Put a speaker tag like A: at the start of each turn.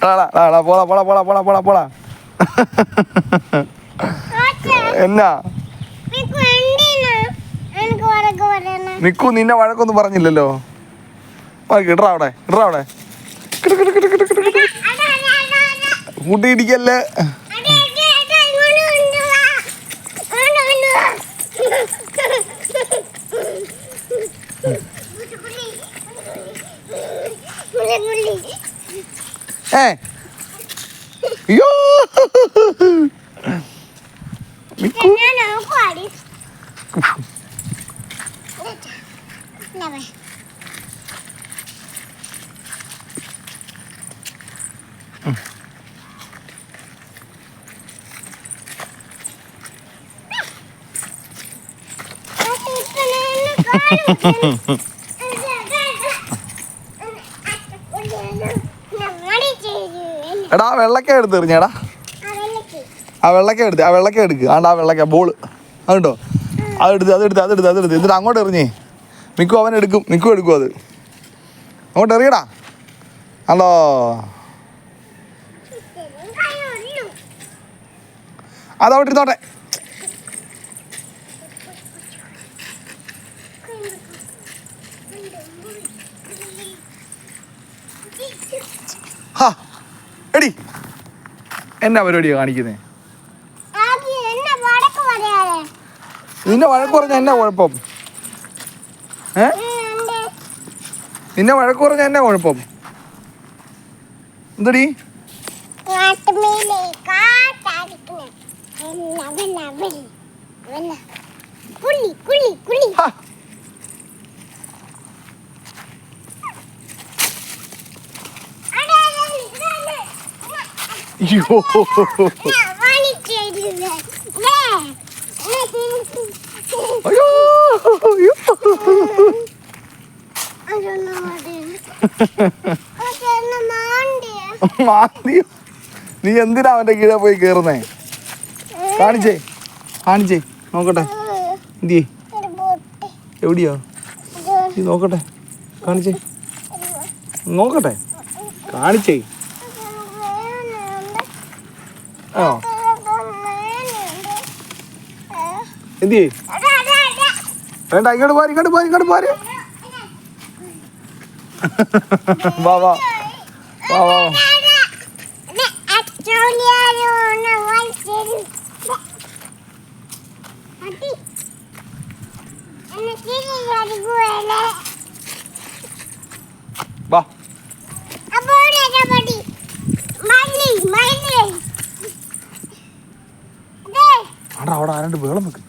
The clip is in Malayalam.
A: പോളാ എന്നാ നിക്കു നിന്നെ വഴക്കൊന്നും പറഞ്ഞില്ലല്ലോ. ഇടറാ അവിടെ കൂട്ടിയിടിക്കല്ലേ. അയ്യോ എടാ വെള്ളക്ക എടുത്ത് എറിഞ്ഞേടാ. ആ വെള്ളക്ക എടുക്ക്. ആണ്ടാ വെള്ളക്ക ബോള് അതുണ്ടോ, അതെടുത്ത് എന്നിട്ട് അങ്ങോട്ട് എറിഞ്ഞേ. മിക്കു അവൻ എടുക്കും അത് അങ്ങോട്ട് എറിയടാ. ഹലോ അതവിടെ ഇരുന്നോട്ടെ. എടി എന്നാ പരിപാടിയാ കാണിക്കുന്നേ? നിന്നെ വഴക്ക് പറഞ്ഞ എന്നാ കുഴപ്പം? നിന്നെ വഴക്ക് പറഞ്ഞ എന്നാ കുഴപ്പം? എന്തടി അയ്യോ നീ എന്തിനാ അവന്റെ കീഴെ പോയി കേറുന്നേ? കാണിച്ചേ നോക്കട്ടെ. എന്തി എവിടെയാ നീ നോക്കട്ടെ. കാണിച്ചേ. ആ എന്തി വേണ്ട, ഇങ്ങോട്ട് പോര്. വാ അവിടെ ആരാണ്ട് വേളം വെക്ക്.